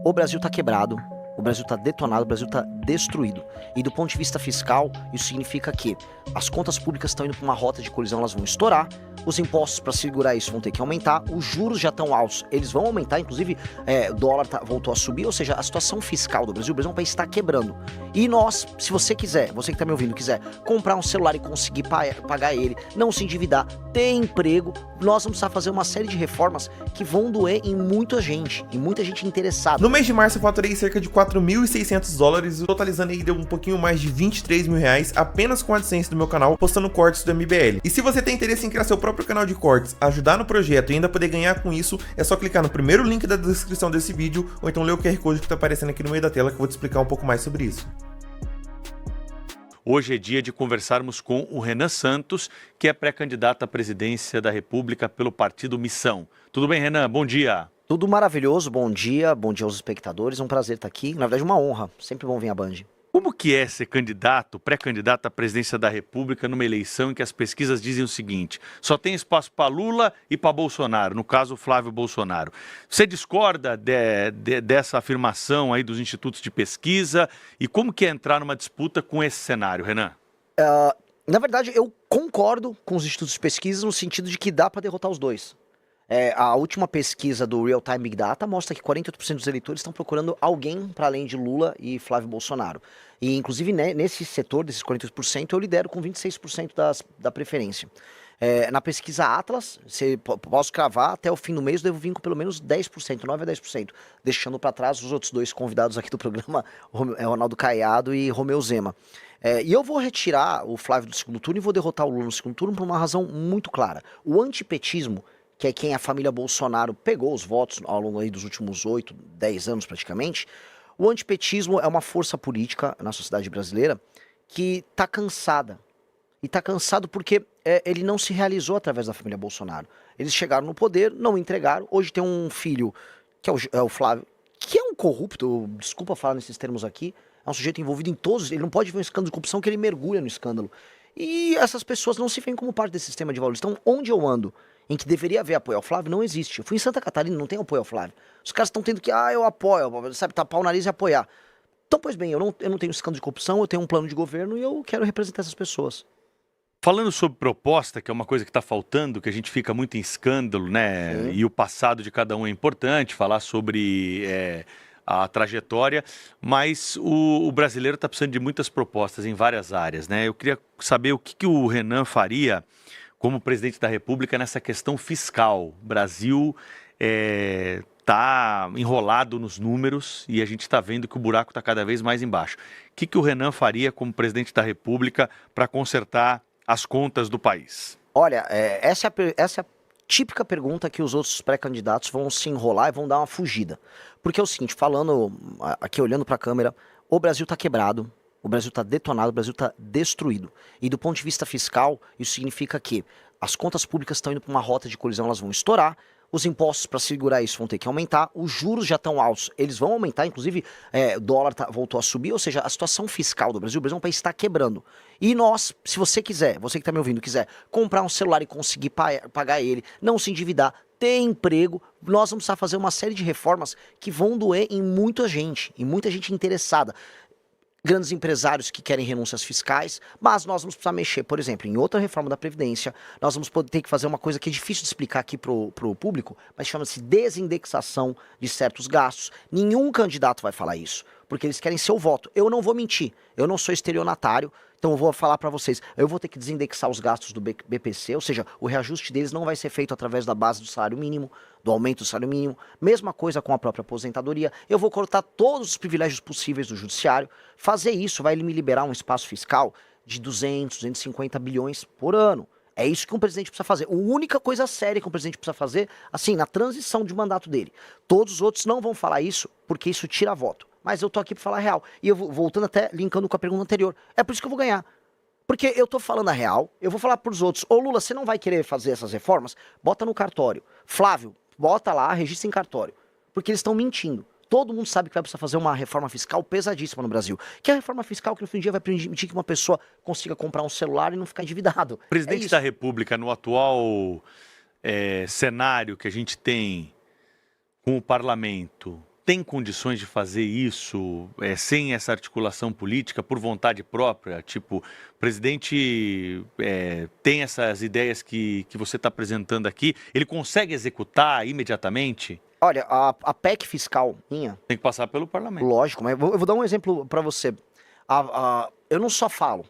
O Brasil está quebrado, o Brasil está detonado, o Brasil está destruído. E do ponto de vista fiscal, isso significa que as contas públicas estão indo para uma rota de colisão, elas vão estourar, os impostos para segurar isso vão ter que aumentar, os juros já estão altos, eles vão aumentar, inclusive o dólar voltou a subir, ou seja, a situação fiscal do Brasil, o Brasil é um país que está quebrando. E nós, se você quiser, você que está me ouvindo, quiser comprar um celular e conseguir pagar ele, não se endividar, ter emprego, nós vamos precisar fazer uma série de reformas que vão doer em muita gente interessada. No mês de março eu faturei cerca de $4.600, totalizando aí deu um pouquinho mais de R$23.000 apenas com a AdSense do meu canal, postando cortes do MBL. E se você tem interesse em criar seu próprio canal de cortes, ajudar no projeto e ainda poder ganhar com isso, é só clicar no primeiro link da descrição desse vídeo, ou então ler o QR Code que tá aparecendo aqui no meio da tela que eu vou te explicar um pouco mais sobre isso. Hoje é dia de conversarmos com o Renan Santos, que é pré-candidato à presidência da República pelo partido Missão. Tudo bem, Renan? Bom dia. Tudo maravilhoso, bom dia aos espectadores, é um prazer estar aqui, na verdade uma honra, sempre bom vir à Band. Como que é ser candidato, pré-candidato à presidência da República numa eleição em que as pesquisas dizem o seguinte: só tem espaço para Lula e para Bolsonaro, no caso Flávio Bolsonaro. Você discorda dessa afirmação aí dos institutos de pesquisa e como que é entrar numa disputa com esse cenário, Renan? Na verdade, eu concordo com os institutos de pesquisa no sentido de que dá para derrotar os dois. A última pesquisa do Real Time Big Data mostra que 48% dos eleitores estão procurando alguém para além de Lula e Flávio Bolsonaro. E, inclusive, nesse setor, desses 48%, eu lidero com 26% da preferência. Na pesquisa Atlas, posso cravar, até o fim do mês eu devo vir com pelo menos 10%, 9 a 10%, deixando para trás os outros dois convidados aqui do programa, Ronaldo Caiado e Romeu Zema. E eu vou retirar o Flávio do segundo turno e vou derrotar o Lula no segundo turno por uma razão muito clara. O antipetismo, que é quem a família Bolsonaro pegou os votos ao longo aí dos últimos 8, 10 anos praticamente, o antipetismo é uma força política na sociedade brasileira que está cansada. E está cansado porque ele não se realizou através da família Bolsonaro. Eles chegaram no poder, não entregaram. Hoje tem um filho, que é o Flávio, que é um corrupto, desculpa falar nesses termos aqui, é um sujeito envolvido em todos, ele não pode ver um escândalo de corrupção que ele mergulha no escândalo. E essas pessoas não se veem como parte desse sistema de valores. Então, onde eu ando, em que deveria haver apoio ao Flávio, não existe. Eu fui em Santa Catarina, não tem apoio ao Flávio. Os caras estão tendo que, eu apoio, sabe, tapar o nariz e apoiar. Então, pois bem, eu não tenho escândalo de corrupção, eu tenho um plano de governo e eu quero representar essas pessoas. Falando sobre proposta, que é uma coisa que está faltando, que a gente fica muito em escândalo, né? Sim. E o passado de cada um é importante, falar sobre a trajetória, mas o brasileiro está precisando de muitas propostas em várias áreas, né? Eu queria saber o que o Renan faria como presidente da República nessa questão fiscal. O Brasil está enrolado nos números e a gente está vendo que o buraco está cada vez mais embaixo. O que o Renan faria como presidente da República para consertar as contas do país? Olha, essa é a típica pergunta que os outros pré-candidatos vão se enrolar e vão dar uma fugida. Porque é o seguinte, falando aqui, olhando para a câmera, o Brasil está quebrado, o Brasil está detonado, o Brasil está destruído. E do ponto de vista fiscal, isso significa que as contas públicas estão indo para uma rota de colisão, elas vão estourar, os impostos para segurar isso vão ter que aumentar, os juros já estão altos, eles vão aumentar, inclusive o dólar voltou a subir, ou seja, a situação fiscal do Brasil, o Brasil é um país que está quebrando. E nós, se você quiser, você que está me ouvindo, quiser comprar um celular e conseguir pagar ele, não se endividar, ter emprego, nós vamos precisar fazer uma série de reformas que vão doer em muita gente interessada. Grandes empresários que querem renúncias fiscais, mas nós vamos precisar mexer, por exemplo, em outra reforma da Previdência, nós vamos ter que fazer uma coisa que é difícil de explicar aqui pro público, mas chama-se desindexação de certos gastos. Nenhum candidato vai falar isso, porque eles querem seu voto. Eu não vou mentir, eu não sou estelionatário, então eu vou falar para vocês, eu vou ter que desindexar os gastos do BPC, ou seja, o reajuste deles não vai ser feito através da base do salário mínimo, do aumento do salário mínimo, mesma coisa com a própria aposentadoria, eu vou cortar todos os privilégios possíveis do judiciário, fazer isso vai me liberar um espaço fiscal de 200, 250 bilhões por ano. É isso que um presidente precisa fazer. A única coisa séria que um presidente precisa fazer, assim, na transição de mandato dele. Todos os outros não vão falar isso, porque isso tira voto. Mas eu tô aqui para falar a real. E eu vou voltando até, linkando com a pergunta anterior. É por isso que eu vou ganhar. Porque eu tô falando a real, eu vou falar pros outros, ô Lula, você não vai querer fazer essas reformas? Bota no cartório. Flávio, bota lá, registra em cartório. Porque eles estão mentindo. Todo mundo sabe que vai precisar fazer uma reforma fiscal pesadíssima no Brasil. Que é a reforma fiscal que no fim do dia vai permitir que uma pessoa consiga comprar um celular e não ficar endividado. O presidente da República, no atual cenário que a gente tem com o parlamento, tem condições de fazer isso sem essa articulação política, por vontade própria? Tipo, o presidente tem essas ideias que você está apresentando aqui, ele consegue executar imediatamente? Olha, a PEC fiscal minha... Tem que passar pelo parlamento. Lógico, mas eu vou dar um exemplo para você. Eu não só falo.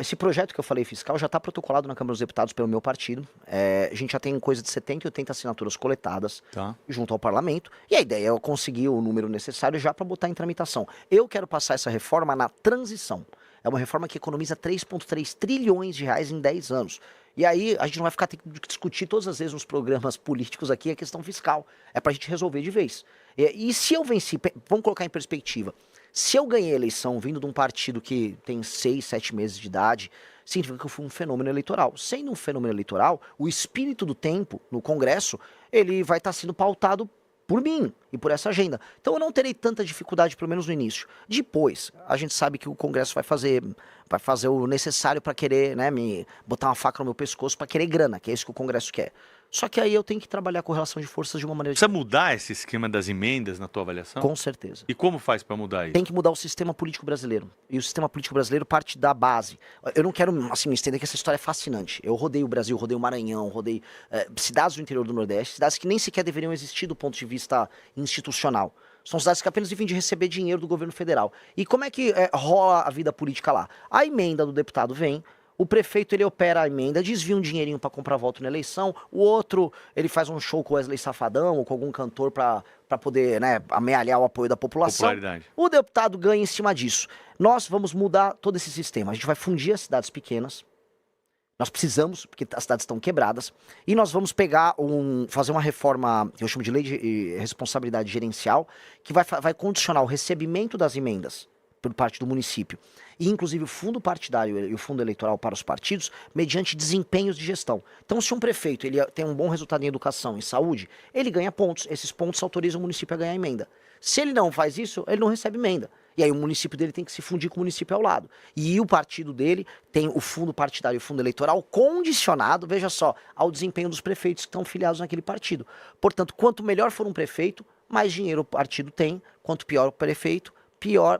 Esse projeto que eu falei fiscal já está protocolado na Câmara dos Deputados pelo meu partido. A gente já tem coisa de 70 e 80 assinaturas coletadas junto ao parlamento. E a ideia é conseguir o número necessário já para botar em tramitação. Eu quero passar essa reforma na transição. É uma reforma que economiza 3,3 trilhões de reais em 10 anos. E aí a gente não vai ficar tendo que discutir todas as vezes nos programas políticos aqui a questão fiscal. É para a gente resolver de vez. E se eu venci, vamos colocar em perspectiva, se eu ganhei a eleição vindo de um partido que tem 6, 7 meses de idade, significa que eu fui um fenômeno eleitoral. Sendo um fenômeno eleitoral, o espírito do tempo no Congresso, ele vai estar sendo pautado por mim e por essa agenda. Então eu não terei tanta dificuldade, pelo menos no início. Depois, a gente sabe que o Congresso vai fazer o necessário para querer, né, me botar uma faca no meu pescoço para querer grana, que é isso que o Congresso quer. Só que aí eu tenho que trabalhar com relação de forças de uma maneira... Precisa mudar esse esquema das emendas na tua avaliação? Com certeza. E como faz para mudar isso? Tem que mudar o sistema político brasileiro. E o sistema político brasileiro parte da base. Eu não quero, assim, me estender que essa história é fascinante. Eu rodei o Brasil, rodei o Maranhão, rodei cidades do interior do Nordeste, cidades que nem sequer deveriam existir do ponto de vista institucional. São cidades que apenas vivem de receber dinheiro do governo federal. E como é que rola a vida política lá? A emenda do deputado vem... O prefeito, ele opera a emenda, desvia um dinheirinho para comprar voto na eleição. O outro, ele faz um show com o Wesley Safadão ou com algum cantor para poder, né, amealhar o apoio da população. Popularidade. O deputado ganha em cima disso. Nós vamos mudar todo esse sistema. A gente vai fundir as cidades pequenas. Nós precisamos, porque as cidades estão quebradas. E nós vamos fazer uma reforma, que eu chamo de lei de responsabilidade gerencial, que vai condicionar o recebimento das emendas por parte do município. E, inclusive, o fundo partidário e o fundo eleitoral para os partidos, mediante desempenhos de gestão. Então, se um prefeito ele tem um bom resultado em educação e saúde, ele ganha pontos. Esses pontos autorizam o município a ganhar emenda. Se ele não faz isso, ele não recebe emenda. E aí o município dele tem que se fundir com o município ao lado. E o partido dele tem o fundo partidário e o fundo eleitoral condicionado, veja só, ao desempenho dos prefeitos que estão filiados naquele partido. Portanto, quanto melhor for um prefeito, mais dinheiro o partido tem. Quanto pior o prefeito,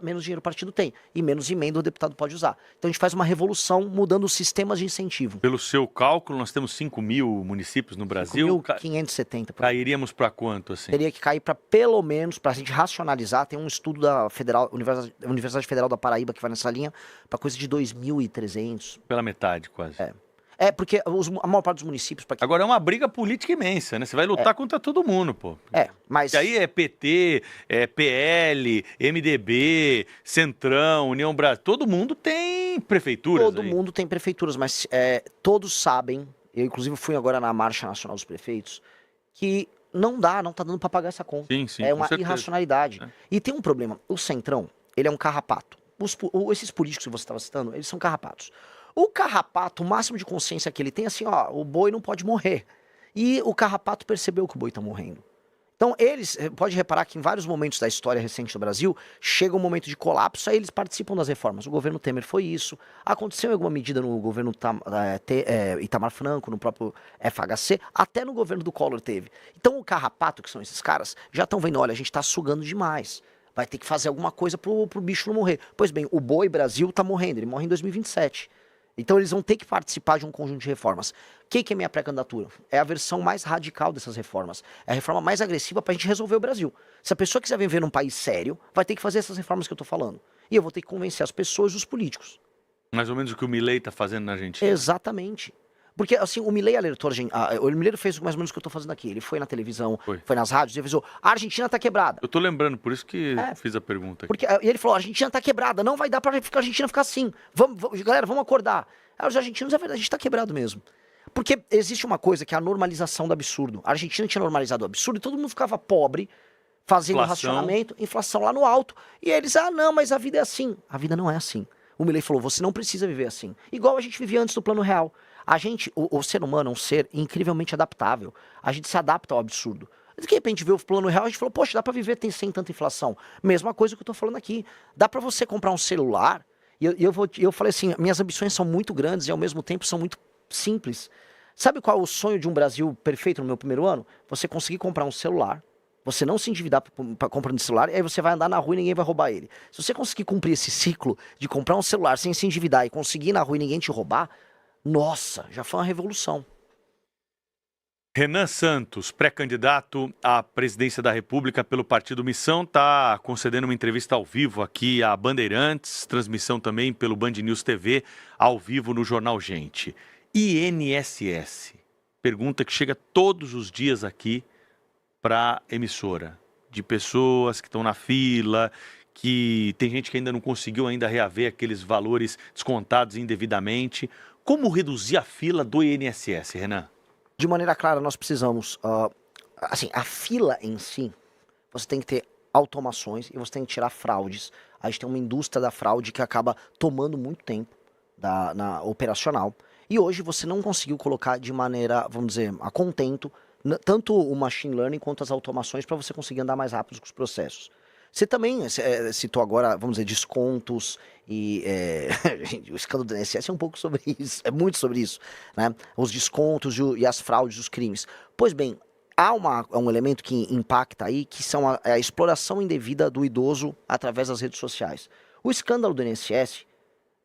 menos dinheiro o partido tem. E menos emenda o deputado pode usar. Então a gente faz uma revolução mudando os sistemas de incentivo. Pelo seu cálculo, nós temos 5.000 municípios no Brasil. 5.570. Cairíamos para quanto, assim? Teria que cair para pelo menos, para a gente racionalizar, tem um estudo da Universidade Federal da Paraíba que vai nessa linha, para coisa de 2.300. Pela metade, quase. Porque a maior parte dos municípios... Agora é uma briga política imensa, né? Você vai lutar contra todo mundo, pô. Mas... E aí é PT, PL, MDB, Centrão, União Brasil, todo mundo tem prefeituras. Todo mundo tem prefeituras, mas todos sabem, eu inclusive fui agora na Marcha Nacional dos Prefeitos, que não tá dando para pagar essa conta. Sim, é uma irracionalidade. E tem um problema, o Centrão, ele é um carrapato. Esses políticos que você estava citando, eles são carrapatos. O carrapato, o máximo de consciência que ele tem é assim, ó, o boi não pode morrer. E o carrapato percebeu que o boi tá morrendo. Então pode reparar que em vários momentos da história recente do Brasil, chega um momento de colapso, aí eles participam das reformas. O governo Temer foi isso, aconteceu em alguma medida no governo Itamar Franco, no próprio FHC, até no governo do Collor teve. Então o carrapato, que são esses caras, já estão vendo, olha, a gente tá sugando demais. Vai ter que fazer alguma coisa pro bicho não morrer. Pois bem, o boi Brasil tá morrendo, ele morre em 2027. Então eles vão ter que participar de um conjunto de reformas. O que é minha pré-candidatura? É a versão mais radical dessas reformas. É a reforma mais agressiva para a gente resolver o Brasil. Se a pessoa quiser viver num país sério, vai ter que fazer essas reformas que eu estou falando. E eu vou ter que convencer as pessoas e os políticos. Mais ou menos o que o Milei está fazendo na Argentina. Exatamente. Porque, assim, o Milei alertou, o Milei fez mais ou menos o que eu tô fazendo aqui. Ele foi na televisão, foi nas rádios e avisou, a Argentina tá quebrada. Eu tô lembrando, por isso que fiz a pergunta aqui. E ele falou, a Argentina tá quebrada, não vai dar pra a Argentina ficar assim. Galera, vamos acordar. Aí os argentinos, é verdade, a gente tá quebrado mesmo. Porque existe uma coisa que é a normalização do absurdo. A Argentina tinha normalizado o absurdo e todo mundo ficava pobre, fazendo racionamento, inflação lá no alto. E eles, não, mas a vida é assim. A vida não é assim. O Milei falou, você não precisa viver assim. Igual a gente vivia antes do Plano Real. O ser humano é um ser incrivelmente adaptável. A gente se adapta ao absurdo. De repente veio o Plano Real, a gente falou, poxa, dá pra viver sem tanta inflação. Mesma coisa que eu tô falando aqui. Dá pra você comprar um celular, e eu falei assim, minhas ambições são muito grandes e ao mesmo tempo são muito simples. Sabe qual é o sonho de um Brasil perfeito no meu primeiro ano? Você conseguir comprar um celular, Você não se endividar para comprar um celular, e aí você vai andar na rua e ninguém vai roubar ele. Se você conseguir cumprir esse ciclo de comprar um celular sem se endividar e conseguir ir na rua e ninguém te roubar, nossa, já foi uma revolução. Renan Santos, pré-candidato à presidência da República pelo Partido Missão, está concedendo uma entrevista ao vivo aqui à Bandeirantes, transmissão também pelo Band News TV, ao vivo no Jornal Gente. INSS, pergunta que chega todos os dias aqui para a emissora, de pessoas que estão na fila, que tem gente que ainda não conseguiu ainda reaver aqueles valores descontados indevidamente. Como reduzir a fila do INSS, Renan? De maneira clara, nós precisamos, assim, a fila em si, você tem que ter automações e você tem que tirar fraudes. A gente tem uma indústria da fraude que acaba tomando muito tempo na operacional. E hoje você não conseguiu colocar de maneira, vamos dizer, a contento, tanto o machine learning quanto as automações para você conseguir andar mais rápido com os processos. Você também citou agora, vamos dizer, descontos e o escândalo do INSS é um pouco sobre isso, é muito sobre isso, né? Os descontos e as fraudes, os crimes. Pois bem, há um elemento que impacta aí, que são a exploração indevida do idoso através das redes sociais. O escândalo do INSS,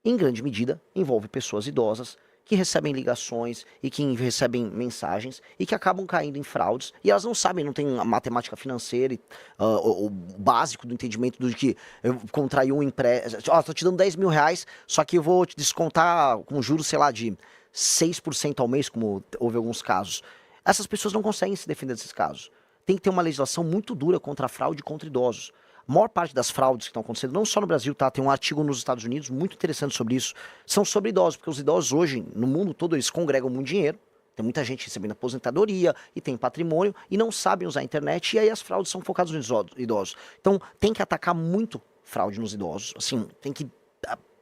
em grande medida, envolve pessoas idosas que recebem ligações e que recebem mensagens e que acabam caindo em fraudes e elas não sabem, não têm a matemática financeira, o básico do entendimento do que eu contraí um empréstimo, tô te dando 10 mil reais, só que eu vou te descontar com juros, sei lá, de 6% ao mês, como houve alguns casos. Essas pessoas não conseguem se defender desses casos. Tem que ter uma legislação muito dura contra a fraude e contra idosos. A maior parte das fraudes que estão acontecendo, não só no Brasil, tá? Tem um artigo nos Estados Unidos muito interessante sobre isso, são sobre idosos, porque os idosos hoje, no mundo todo, eles congregam muito dinheiro, tem muita gente recebendo aposentadoria e tem patrimônio e não sabem usar a internet, e aí as fraudes são focadas nos idosos. Então tem que atacar muito fraude nos idosos, assim, tem que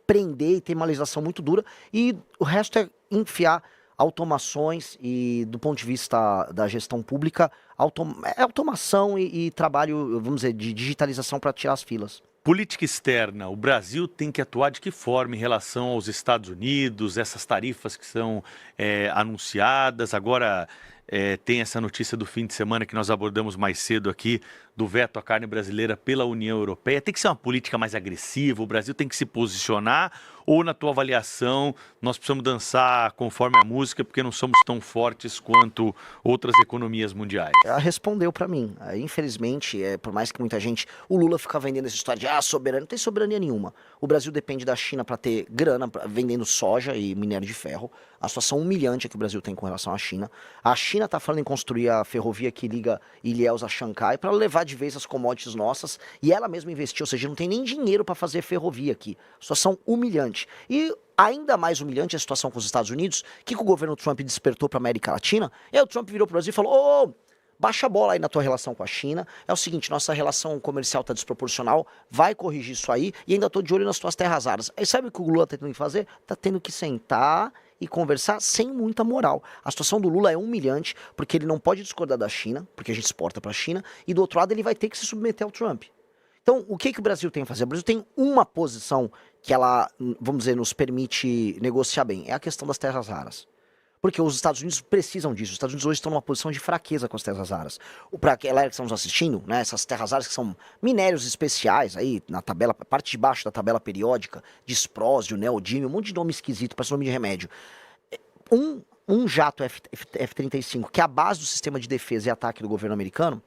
prender e ter uma legislação muito dura, e o resto é enfiar automações e, do ponto de vista da gestão pública, automação e trabalho, vamos dizer, de digitalização para tirar as filas. Política externa, o Brasil tem que atuar de que forma em relação aos Estados Unidos, essas tarifas que são anunciadas, agora tem essa notícia do fim de semana que nós abordamos mais cedo aqui, do veto à carne brasileira pela União Europeia. Tem que ser uma política mais agressiva, o Brasil tem que se posicionar, ou na tua avaliação nós precisamos dançar conforme a música porque não somos tão fortes quanto outras economias mundiais? Ela respondeu para mim. Infelizmente, por mais que muita gente... O Lula fica vendendo essa história de soberania. Não tem soberania nenhuma. O Brasil depende da China para ter grana, vendendo soja e minério de ferro. A situação humilhante que o Brasil tem com relação à China. A China está falando em construir a ferrovia que liga Ilhéus a Xangai para levar de vez as commodities nossas, e ela mesma investiu, ou seja, não tem nem dinheiro para fazer ferrovia aqui. Situação humilhante. E ainda mais humilhante a situação com os Estados Unidos, que o governo Trump despertou para a América Latina, e aí o Trump virou para o Brasil e falou: baixa a bola aí na tua relação com a China, é o seguinte, nossa relação comercial está desproporcional, vai corrigir isso aí, e ainda estou de olho nas tuas terras raras. Aí sabe o que o Lula está tendo que fazer? Está tendo que sentar e conversar sem muita moral. A situação do Lula é humilhante, porque ele não pode discordar da China, porque a gente exporta para a China, e do outro lado ele vai ter que se submeter ao Trump. Então, o que o Brasil tem que fazer? O Brasil tem uma posição que ela, vamos dizer, nos permite negociar bem, é a questão das terras raras. Porque os Estados Unidos precisam disso. Os Estados Unidos hoje estão numa posição de fraqueza com as terras raras. Para aquela que estamos assistindo, né, essas terras raras que são minérios especiais, aí na tabela, parte de baixo da tabela periódica, disprósio, neodímio, um monte de nome esquisito, parece nome de remédio. Um jato F-35, que é a base do sistema de defesa e ataque do governo americano,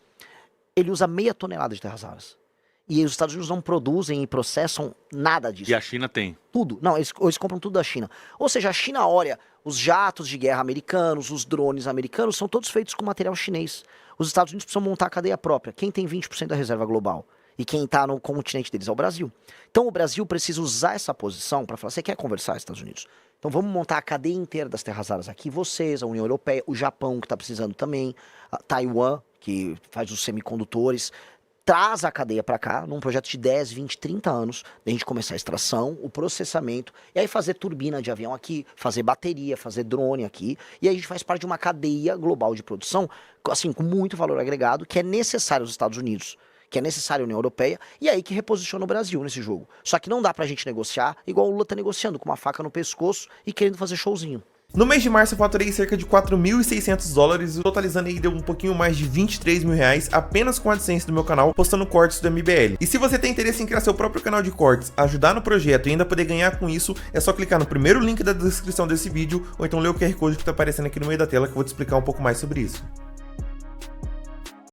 ele usa 0,5 tonelada de terras raras. E os Estados Unidos não produzem e processam nada disso. E a China tem? Tudo. Não, eles compram tudo da China. Ou seja, a China olha, os jatos de guerra americanos, os drones americanos, são todos feitos com material chinês. Os Estados Unidos precisam montar a cadeia própria. Quem tem 20% da reserva global? E quem está no continente deles é o Brasil. Então o Brasil precisa usar essa posição para falar: você quer conversar, Estados Unidos? Então vamos montar a cadeia inteira das terras raras aqui. Vocês, a União Europeia, o Japão, que está precisando também, a Taiwan, que faz os semicondutores. Traz a cadeia para cá, num projeto de 10, 20, 30 anos, da gente começar a extração, o processamento, e aí fazer turbina de avião aqui, fazer bateria, fazer drone aqui, e aí a gente faz parte de uma cadeia global de produção, assim, com muito valor agregado, que é necessário aos Estados Unidos, que é necessário à União Europeia, e aí que reposiciona o Brasil nesse jogo. Só que não dá pra gente negociar igual o Lula tá negociando, com uma faca no pescoço e querendo fazer showzinho. No mês de março eu faturei cerca de 4.600 dólares, totalizando aí deu um pouquinho mais de 23 mil reais apenas com a AdSense do meu canal, postando cortes do MBL. E se você tem interesse em criar seu próprio canal de cortes, ajudar no projeto e ainda poder ganhar com isso, é só clicar no primeiro link da descrição desse vídeo ou então ler o QR Code que tá aparecendo aqui no meio da tela que eu vou te explicar um pouco mais sobre isso.